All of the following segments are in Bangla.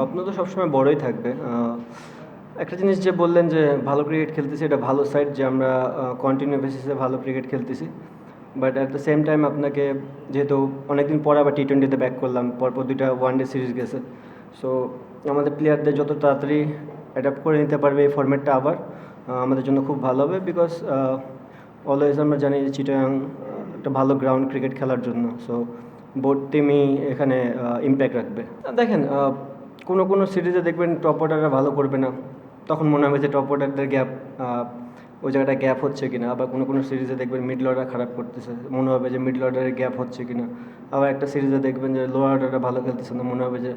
স্বপ্ন তো সবসময় বড়ই থাকবে। একটা জিনিস যে বললেন যে ভালো ক্রিকেট খেলতেছি, এটা ভালো সাইড যে আমরা কন্টিনিউ বেসিসে ভালো ক্রিকেট খেলতেছি। But at the same time আপনাকে যেহেতু অনেকদিন পর আবার টি-20তে ব্যাক করলাম, পরপর 2টা ওয়ানডে সিরিজ গেছে। সো আমাদের প্লেয়ারদের যত তাড়াতাড়ি অ্যাডাপ্ট করে নিতে পারবে এই ফরম্যাটটা আবার আমাদের জন্য খুব ভালো হবে। বিকজ অলওয়েজ আমরা জানি যে চিটাগাং একটা ভালো গ্রাউন্ড ক্রিকেট খেলার জন্য। সো বোথ টিমই এখানে ইম্প্যাক্ট রাখবে। দেখেন কোনো কোনো সিরিজে দেখবেন টপ অর্ডাররা ভালো করবে না, তখন মনে হবে যে টপ অর্ডারদের গ্যাপ, ওই জায়গাটা গ্যাপ হচ্ছে কিনা। আবার কোনো কোনো সিরিজে দেখবেন মিডল অর্ডার খারাপ করতেছে, মনে হবে যে মিডল অর্ডারের গ্যাপ হচ্ছে কিনা। আবার একটা সিরিজে দেখবেন যে লোয়ার অর্ডারটা ভালো খেলতেছে না, মনে হবে যে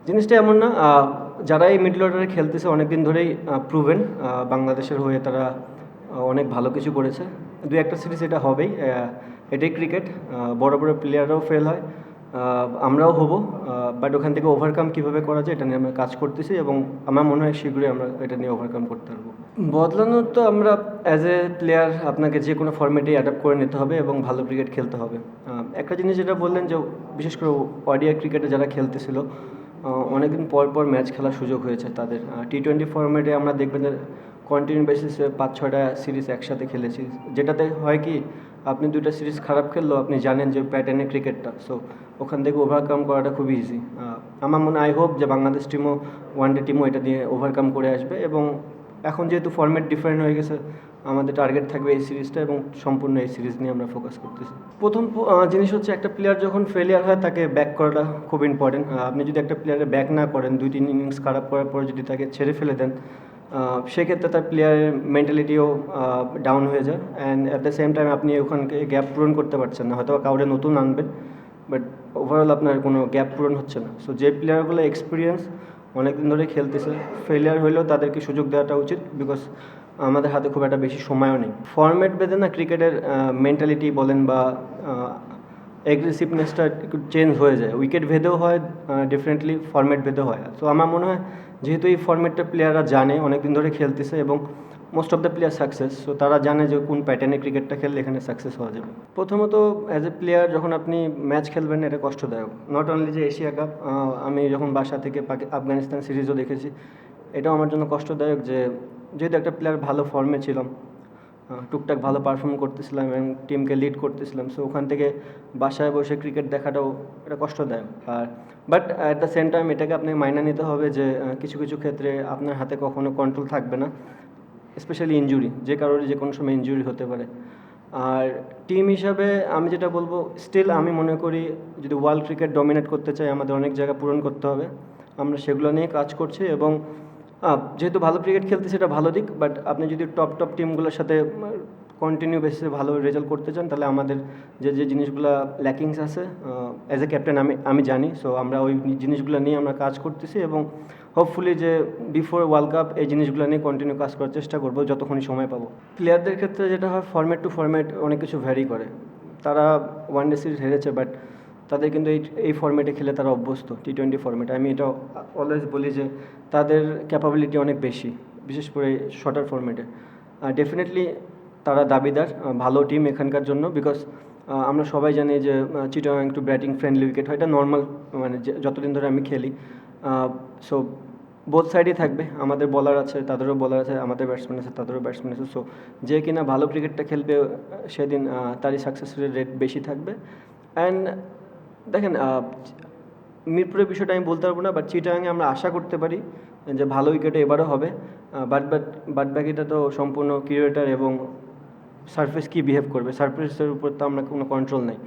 জিনিসটা এমন না। যারা এই মিডল অর্ডারে খেলতেছে অনেক দিন ধরেই প্রুভেন, বাংলাদেশের হয়ে তারা অনেক ভালো কিছু করেছে। দু একটা সিরিজ এটা হবেই, এটাই ক্রিকেট। বড় বড় প্লেয়াররাও ফেল হয়, আমরাও হব। বাট ওখান থেকে ওভারকাম কীভাবে করা যায় এটা নিয়ে আমরা কাজ করতেছি, এবং আমার মনে হয় শীঘ্রই আমরা এটা নিয়ে ওভারকাম করতে পারবো। বদলানোর তো আমরা অ্যাজ এ প্লেয়ার আপনাকে যে কোনো ফর্মেটেই অ্যাডাপ্ট করে নিতে হবে এবং ভালো ক্রিকেট খেলতে হবে। একটা জিনিস যেটা বললেন যে বিশেষ করে ওডিআই ক্রিকেটে যারা খেলতেছিল অনেকদিন পর পর ম্যাচ খেলার সুযোগ হয়েছে তাদের। টি-20 ফর্মেটে আমরা দেখবেন যে কন্টিনিউ বেসিসে 5-6টা সিরিজ একসাথে খেলেছি, যেটাতে হয় কি আপনি 2টা সিরিজ খারাপ খেললেও আপনি জানেন যে প্যাটার্নে ক্রিকেটটা, সো ওখান থেকে ওভারকাম করাটা খুবই ইজি। আমার মনে আই হোপ যে বাংলাদেশ টিমও ওয়ানডে টিমও এটা দিয়ে ওভারকাম করে আসবে। এবং এখন যেহেতু ফর্ম্যাট ডিফারেন্ট হয়ে গেছে, আমাদের টার্গেট থাকবে এই সিরিজটা, এবং সম্পূর্ণ এই সিরিজ নিয়ে আমরা ফোকাস করতেছি। প্রথম জিনিস হচ্ছে একটা প্লেয়ার যখন ফেলিয়ার হয় তাকে ব্যাক করাটা খুব ইম্পর্টেন্ট। আপনি যদি একটা প্লেয়ারের ব্যাক না করেন, 2-3 ইনিংস খারাপ করার পরে যদি তাকে ছেড়ে ফেলে দেন, সেক্ষেত্রে তার প্লেয়ারের মেন্টালিটিও ডাউন হয়ে যায়। And at the same time আপনি ওখানকে গ্যাপ পূরণ করতে পারছেন না, হয়তো কাউরে নতুন আনবেন, বাট ওভারঅল আপনার কোনো গ্যাপ পূরণ হচ্ছে না। সো যে প্লেয়ারগুলো এক্সপিরিয়েন্স অনেক দিন ধরে খেলতেছে, ফেলিয়ার হলেও তাদেরকে সুযোগ দেওয়াটা উচিত, বিকজ আমাদের হাতে খুব একটা বেশি সময়ও নেই। ফরম্যাট বেঁধে না ক্রিকেটের মেন্টালিটি বলেন বা অ্যাগ্রেসিভনেসটা একটু চেঞ্জ হয়ে যায়। উইকেট ভেদেও হয়, ডিফারেন্টলি ফরম্যাট ভেদেও হয়। সো আমার মনে হয় যেহেতু এই ফরম্যাটটা প্লেয়াররা জানে, অনেক দিন ধরে খেলতেছে, এবং most of the player success, so তারা জানে যে কোন প্যাটার্নে ক্রিকেটটা খেললে এখানে সাকসেস হওয়া যাবে। প্রথমত অ্যাজ এ প্লেয়ার যখন আপনি ম্যাচ খেলবেন এটা কষ্টদায়ক। নট অনলি যে এশিয়া কাপ, আমি যখন বাসা থেকে আফগানিস্তান সিরিজও দেখেছি, এটাও আমার জন্য কষ্টদায়ক যে যেহেতু একটা প্লেয়ার ভালো ফর্মে ছিলাম, টুকটাক ভালো পারফর্ম করতেছিলাম এবং টিমকে লিড করতেছিলাম, সো ওখান থেকে বাসায় বসে ক্রিকেট দেখাটাও এটা কষ্টদায়ক। আর but at the same time এটাকে আপনাকে মাইনা নিতে হবে যে কিছু কিছু ক্ষেত্রে আপনার হাতে কখনো কন্ট্রোল থাকবে না, স্পেশালি ইনজুরি, যে কারণে যে কোনো সময় ইনজুরি হতে পারে। আর টিম হিসাবে আমি যেটা বলবো, স্টিল আমি মনে করি যদি ওয়ার্ল্ড ক্রিকেট ডমিনেট করতে চাই আমাদের অনেক জায়গা পূরণ করতে হবে। আমরা সেগুলো নিয়ে কাজ করছি, এবং যেহেতু ভালো ক্রিকেট খেলতে সেটা ভালো দিক, বাট আপনি যদি টপ টপ টিমগুলোর সাথে কন্টিনিউ বেসিসে ভালো রেজাল্ট করতে চান, তাহলে আমাদের যে যে জিনিসগুলো ল্যাকিংস আছে অ্যাজ এ ক্যাপ্টেন আমি জানি। সো আমরা ওই জিনিসগুলো নিয়ে আমরা কাজ করতেছি, এবং হোপফুলি যে বিফোর ওয়ার্ল্ড কাপ এই জিনিসগুলো নিয়ে কন্টিনিউ কাজ করার চেষ্টা করবো যতক্ষণই সময় পাবো। প্লেয়ারদের ক্ষেত্রে যেটা হয়, ফরম্যাট টু ফরম্যাট অনেক কিছু ভ্যারি করে। তারা ওয়ানডে সিরিজ হেরেছে, বাট তাদের কিন্তু এই ফরম্যাটে খেলে তারা অভ্যস্ত, টি-20 ফরম্যাটে। আমি এটা অলওয়েজ বলি যে তাদের ক্যাপাবিলিটি অনেক বেশি, বিশেষ করে শর্টার ফরম্যাটে। ডেফিনেটলি তারা দাবিদার ভালো টিম এখানকার জন্য, বিকজ আমরা সবাই জানি যে চিটাগাং একটু ব্যাটিং ফ্রেন্ডলি উইকেট হয়, এটা নর্মাল, মানে যতদিন ধরে আমি খেলি। সো বোথ সাইডই থাকবে, আমাদের বলার আছে, তাদেরও বলার আছে, আমাদের ব্যাটসম্যান আছে, তাদেরও ব্যাটসম্যান আছে। সো যে কিনা ভালো ক্রিকেটটা খেলবে সেদিন তারই সাকসেসের রেট বেশি থাকবে। অ্যান্ড দেখেন মিরপুরের বিষয়টা আমি বলতে পারবো না, বাট চিটাগাংয়ে আমরা আশা করতে পারি যে ভালো উইকেটে এবারও হবে। বাট বাকিটা তো সম্পূর্ণ ক্রিয়েটার এবং সারফেস কী বিহেভ করবে, সারফেসের উপর তো আমরা কোনো কন্ট্রোল নেই।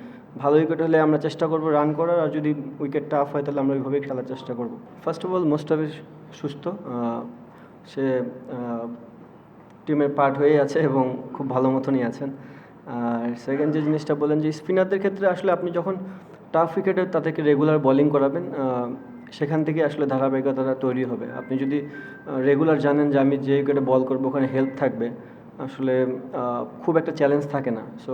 ভালো উইকেট হলে আমরা চেষ্টা করবো রান করার, আর যদি উইকেট টাফ হয় তাহলে আমরা ওইভাবেই খেলার চেষ্টা করবো। ফার্স্ট অফ অল মোস্টাফিজ সুস্থ, সে টিমের পার্ট হয়েই আছে এবং খুব ভালো মতনই আছেন। আর সেকেন্ড যে জিনিসটা বলেন যে স্পিনারদের ক্ষেত্রে আসলে আপনি যখন টাফ উইকেটে তাদেরকে রেগুলার বোলিং করাবেন, সেখান থেকে আসলে ধারাবাহিকতাটা তৈরি হবে। আপনি যদি রেগুলার জানেন যে আমি যে উইকেটে বল করবো ওখানে হেল্প থাকবে, আসলে খুব একটা চ্যালেঞ্জ থাকে না। সো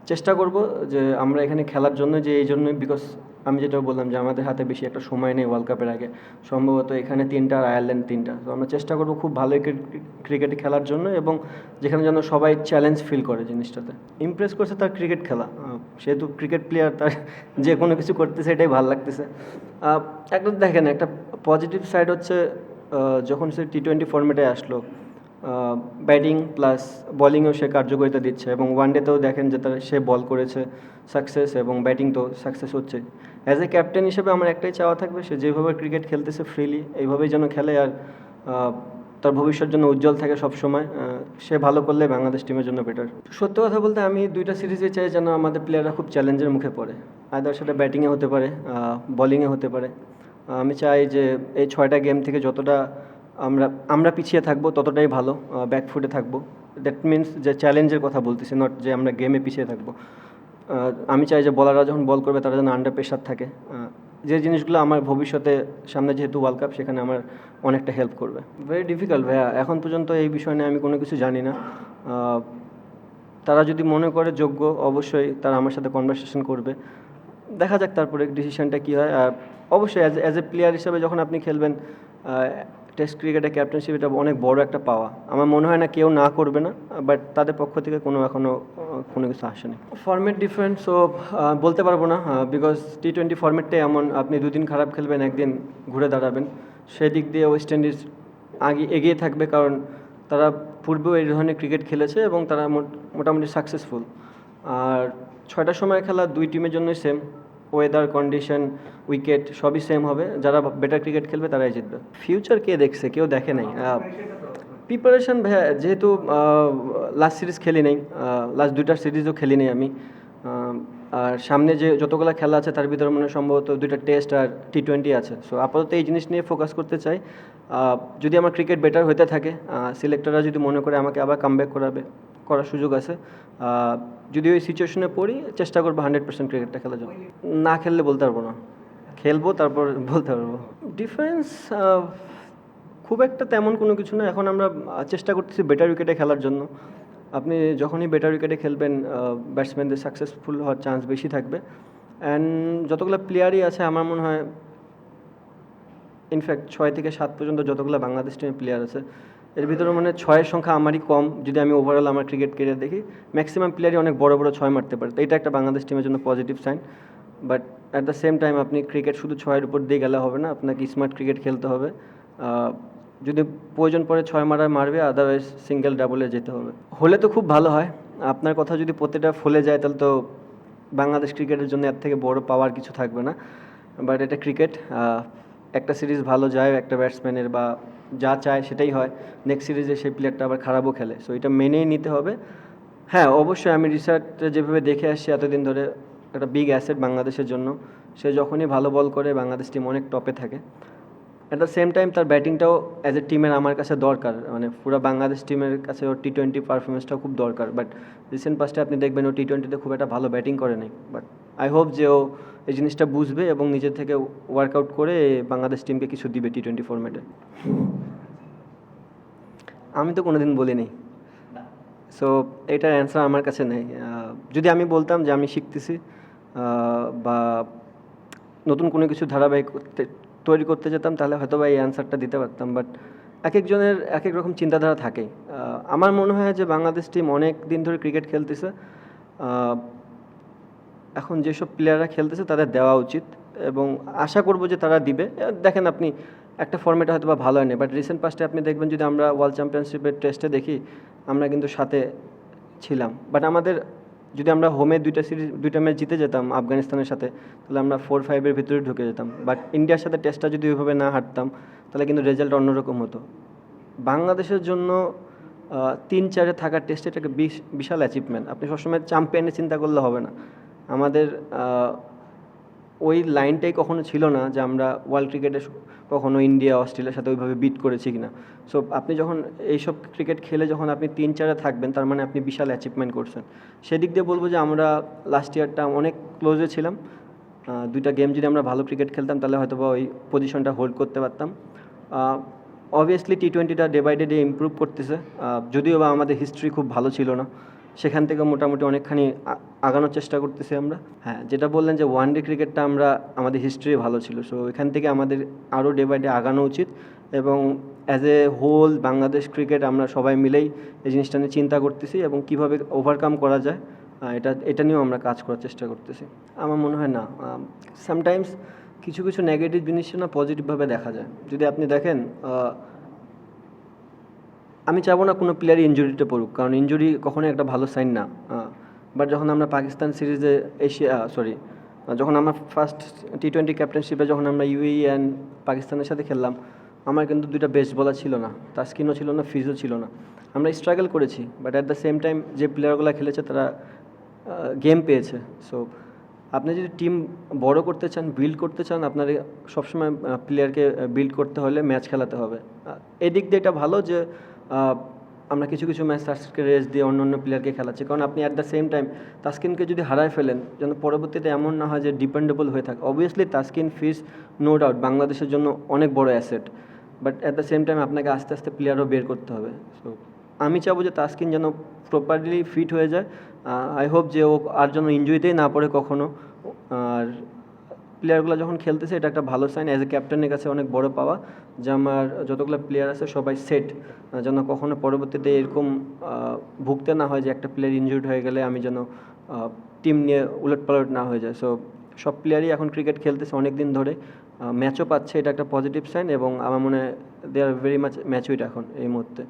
চেষ্টা করব যে আমরা এখানে খেলার জন্য, যে এই জন্যই, বিকজ আমি যেটা বললাম যে আমাদের হাতে বেশি একটা সময় নেই ওয়ার্ল্ড কাপের আগে, সম্ভবত এখানে 3টা আর আয়ারল্যান্ড 3টা। তো আমরা চেষ্টা করব খুব ভালো ক্রিকেটে খেলার জন্য, এবং যেখানে যেন সবাই চ্যালেঞ্জ ফিল করে জিনিসটাতে। ইমপ্রেস করছে তার ক্রিকেট খেলা, সেহেতু ক্রিকেট প্লেয়ার, তার যে কোনো কিছু করতেছে এটাই ভালো লাগতেছে। একদম দেখেন একটা পজিটিভ সাইড হচ্ছে যখন সে টি-20 ফরম্যাটে আসলো, ব্যাটিং প্লাস বোলিংয়েও সে কার্যকারিতা দিচ্ছে এবং ওয়ানডেতেও দেখেন যে সে বল করেছে সাকসেস এবং ব্যাটিং তো সাকসেস হচ্ছে। অ্যাজ এ ক্যাপ্টেন হিসেবে আমার একটাই চাওয়া থাকবে, সে যেভাবে ক্রিকেট খেলতেছে ফ্রিলি এইভাবেই যেন খেলে আর তার ভবিষ্যৎ জন্য উজ্জ্বল থাকে সবসময়। সে ভালো করলে বাংলাদেশ টিমের জন্য বেটার। সত্য কথা বলতে আমি দুইটা সিরিজে চাই যেন আমাদের প্লেয়াররা খুব চ্যালেঞ্জের মুখে পড়ে, আদার সেটা ব্যাটিংয়ে হতে পারে, বোলিংয়ে হতে পারে। আমি চাই যে এই 6টা গেম থেকে যতটা আমরা পিছিয়ে থাকবো ততটাই ভালো, ব্যাকফুটে থাকবো। দ্যাট মিনস যে চ্যালেঞ্জের কথা বলতেছি, নট যে আমরা গেমে পিছিয়ে থাকবো। আমি চাই যে বলাররা যখন বল করবে তারা যেন আন্ডার প্রেশার থাকে, যে জিনিসগুলো আমার ভবিষ্যতে সামনে যেহেতু ওয়ার্ল্ড কাপ সেখানে আমার অনেকটা হেল্প করবে। ভেরি ডিফিকাল্ট ভাইয়া, এখন পর্যন্ত এই বিষয় নিয়ে আমি কোনো কিছু জানি না। তারা যদি মনে করে যোগ্য অবশ্যই তারা আমার সাথে কনভারসেশন করবে, দেখা যাক তারপরে ডিসিশনটা কী হয়। আর অবশ্যই অ্যাজ এ প্লেয়ার হিসেবে যখন আপনি খেলবেন টেস্ট ক্রিকেটে ক্যাপ্টেনশিপ, এটা অনেক বড় একটা পাওয়া। আমার মনে হয় না কেউ না করবে না, বাট তাদের পক্ষ থেকে এখনও কোনো কিছু আসেনি। ফরম্যাট ডিফারেন্স ও বলতে পারবো না, বিকজ টি-20 ফরম্যাটটাই এমন, আপনি দুদিন খারাপ খেলবেন একদিন ঘুরে দাঁড়াবেন। সেদিক দিয়ে ওয়েস্ট ইন্ডিজ এগিয়ে থাকবে, কারণ তারা পূর্বেও এই ধরনের ক্রিকেট খেলেছে এবং তারা মোটামুটি সাকসেসফুল। আর 6টার সময় খেলা দুই টিমের জন্যই সেম, ওয়েদার কন্ডিশন উইকেট সবই সেম হবে, যারা বেটার ক্রিকেট খেলবে তারাই জিতবে। ফিউচার কে দেখছে, কেউ দেখে নাই। প্রিপারেশন ভাইয়া, যেহেতু লাস্ট সিরিজ খেলি নাই, লাস্ট 2টা সিরিজও খেলি নাই আমি, আর সামনে যে যতগুলো খেলা আছে তার ভিতরে মনে সম্ভবত 2টা টেস্ট আর টি-20 আছে। সো আপাতত এই জিনিস নিয়ে ফোকাস করতে চাই। যদি আমার ক্রিকেট বেটার হতে থাকে, সিলেক্টররা যদি মনে করে আমাকে আবার কামব্যাক করার সুযোগ আছে, যদি ওই সিচুয়েশনে পড়ি চেষ্টা করবো 100% ক্রিকেটটা খেলার জন্য। না খেললে বলতে পারবো না, খেলবো তারপর বলতে পারবো। ডিফারেন্স খুব একটা তেমন কোনো কিছু না। এখন আমরা চেষ্টা করতেছি বেটার উইকেটে খেলার জন্য। আপনি যখনই বেটার উইকেটে খেলবেন ব্যাটসম্যানদের সাকসেসফুল হওয়ার চান্স বেশি থাকবে। অ্যান্ড যতগুলো প্লেয়ারই আছে আমার মনে হয় ইনফ্যাক্ট 6 থেকে 7 পর্যন্ত যতগুলো বাংলাদেশ টিমের প্লেয়ার আছে এর ভিতরে মানে 6-এর সংখ্যা আমারই কম। যদি আমি ওভারঅল আমার ক্রিকেট ক্যারিয়ার দেখি, ম্যাক্সিমাম প্লেয়ারই অনেক বড় বড় 6 মারতে পারে, তো এটা একটা বাংলাদেশ টিমের জন্য positive sign. But at the same time আপনি ক্রিকেট শুধু 6-এর উপর দিয়ে গেলে হবে না, আপনাকে স্মার্ট ক্রিকেট খেলতে হবে। যদি প্রয়োজন পড়ে 6 মারবে, আদারওয়াইজ সিঙ্গেল ডাবলে যেতে হবে। হলে তো খুব ভালো হয়। আপনার কথা যদি প্রত্যেকটা ফলে যায় তাহলে তো বাংলাদেশ ক্রিকেটের জন্য এর থেকে বড় পাওয়ার কিছু থাকবে না। বাট এটা ক্রিকেট, একটা সিরিজ ভালো যায় একটা ব্যাটসম্যানের বা যা চায় সেটাই হয়, নেক্সট সিরিজে সেই প্লেয়ারটা আবার খারাপও খেলে, সো এটা মেনেই নিতে হবে। হ্যাঁ অবশ্যই আমি রিসার্চটা যেভাবে দেখে আসছি এতদিন ধরে, একটা বিগ অ্যাসেট বাংলাদেশের জন্য। সে যখনই ভালো বল করে বাংলাদেশ টিম অনেক টপে থাকে। অ্যাট দ্য সেম টাইম তার ব্যাটিংটাও অ্যাজ এ টিমের আমার কাছে দরকার, মানে পুরো বাংলাদেশ টিমের কাছে ওর টি-20 পারফরমেন্সটাও খুব দরকার। বাট রিসেন্ট পাস্টে আপনি দেখবেন ও টি-20তে খুব একটা ভালো ব্যাটিং করে নাই। বাট আই হোপ যে ও এই জিনিসটা বুঝবে এবং নিজের থেকে ওয়ার্কআউট করে বাংলাদেশ টিমকে কিছু দিবে টি-20 ফরম্যাটে। আমি তো কোনোদিন বলিনি, সো এটার অ্যান্সার আমার কাছে নেই। যদি আমি বলতাম যে আমি শিখতেছি বা নতুন কোনো কিছু ধারাবাহিক তৈরি করতে যেতাম তাহলে হয়তো বা এই অ্যান্সারটা দিতে পারতাম। বাট এক একজনের এক এক রকম চিন্তাধারা থাকেই। আমার মনে হয় যে বাংলাদেশ টিম অনেক দিন ধরে ক্রিকেট খেলতেছে, এখন যেসব প্লেয়াররা খেলতেছে তাদের দেওয়া উচিত এবং আশা করব যে তারা দিবে। দেখেন আপনি একটা ফর্মেটে হয়তো বা ভালো হয়নি, বাট রিসেন্ট পাস্টে আপনি দেখবেন যদি আমরা ওয়ার্ল্ড চ্যাম্পিয়নশিপের টেস্টে দেখি আমরা কিন্তু সাথে ছিলাম। বাট আমাদের যদি আমরা হোমে 2টা ম্যাচ জিতে যেতাম আফগানিস্তানের সাথে তাহলে আমরা 4-5-এর ভিতরে ঢুকে যেতাম। বাট ইন্ডিয়ার সাথে টেস্টটা যদি ওইভাবে না হারতাম তাহলে কিন্তু রেজাল্ট অন্যরকম হতো। বাংলাদেশের জন্য 3-4-এ থাকার টেস্টে এটাকে বিশাল অ্যাচিভমেন্ট। আপনি সবসময় চ্যাম্পিয়নের চিন্তা করলে হবে না। আমাদের ওই লাইনটাই কখনো ছিল না যে আমরা ওয়ার্ল্ড ক্রিকেটে কখনো ইন্ডিয়া অস্ট্রেলিয়ার সাথে ওইভাবে বিট করেছি কিনা। সো আপনি যখন এইসব ক্রিকেট খেলে যখন আপনি 3-4-এ থাকবেন তার মানে আপনি বিশাল অ্যাচিভমেন্ট করছেন। সেদিক দিয়ে বলবো যে আমরা লাস্ট ইয়ারটা অনেক ক্লোজে ছিলাম। 2টা গেম যদি আমরা ভালো ক্রিকেট খেলতাম তাহলে হয়তো বা ওই পজিশনটা হোল্ড করতে পারতাম। অবভিয়াসলি টি-20টা ডে বাই ডে ইমপ্রুভ করতেছে, যদিও বা আমাদের হিস্ট্রি খুব ভালো ছিল না, সেখান থেকে মোটামুটি অনেকখানি আগানোর চেষ্টা করতেছি আমরা। হ্যাঁ যেটা বললেন যে ওয়ান ডে ক্রিকেটটা আমাদের হিস্ট্রি ভালো ছিল, সো এখান থেকে আমাদের আরও ডে বাই ডে আগানো উচিত এবং as a whole Bangladesh cricket আমরা সবাই মিলেই এই জিনিসটা নিয়ে চিন্তা করতেছি এবং কীভাবে ওভারকাম করা যায় এটা নিয়েও আমরা কাজ করার চেষ্টা করতেছি। আমার মনে হয় না, সামটাইমস কিছু কিছু নেগেটিভ জিনিসও না পজিটিভভাবে দেখা যায়। যদি আপনি দেখেন, আমি চাবো না কোনো প্লেয়ারই ইনজুরিতে পড়ুক, কারণ ইনজুরি কখনোই একটা ভালো সাইন না। বাট যখন আমরা পাকিস্তান সিরিজে যখন আমরা ফার্স্ট টি-20 ক্যাপ্টেনশিপে যখন আমরা ইউএই অ্যান্ড পাকিস্তানের সাথে খেললাম, আমার কিন্তু দুইটা বেস্ট বলার ছিল না, তাসকিনও ছিল না, ফিজও ছিল না। আমরা স্ট্রাগল করেছি, but at the same time যে প্লেয়ারগুলো খেলেছে তারা গেম পেয়েছে। সো আপনি যদি টিম বড় করতে চান, বিল্ড করতে চান, আপনার সবসময় প্লেয়ারকে বিল্ড করতে হলে ম্যাচ খেলাতে হবে। এদিক দিয়ে এটা ভালো যে আমরা কিছু কিছু ম্যাচ তাসকিনকে রেস্ট দিয়ে অন্য অন্য প্লেয়ারকে খেলাচ্ছি, কারণ আপনি অ্যাট দ্য সেম টাইম তাসকিনকে যদি হারায় ফেলেন, যেন পরবর্তীতে এমন না হয় যে ডিপেন্ডেবল হয়ে থাকে। অবভিয়াসলি তাসকিন, ফিজ, নো ডাউট বাংলাদেশের জন্য অনেক বড় asset, but at the same time আপনাকে আস্তে আস্তে প্লেয়ারও বের করতে হবে। সো আমি চাবো যে তাসকিন যেন প্রপারলি ফিট হয়ে যায়। আই হোপ যে ও আর যেন ইনজুরিতেই না পড়ে কখনো। আর প্লেয়ারগুলো যখন খেলতেছে এটা একটা ভালো সাইন। অ্যাজ এ ক্যাপ্টেনের কাছে অনেক বড় পাওয়া যে আমার যতগুলো প্লেয়ার আছে সবাই সেট, যেন কখনো পরবর্তীতে এরকম ভুগতে না হয় যে একটা প্লেয়ার ইনজুর্ড হয়ে গেলে আমি যেন টিম নিয়ে উলটপালট না হয়ে যায়। সো সব প্লেয়ারই এখন ক্রিকেট খেলতেছে অনেক দিন ধরে, ম্যাচও পাচ্ছে, এটা একটা পজিটিভ সাইন, এবং আমার মনে হয় দে আর ভেরি মাচ ম্যাচুইড এখন এই মুহূর্তে।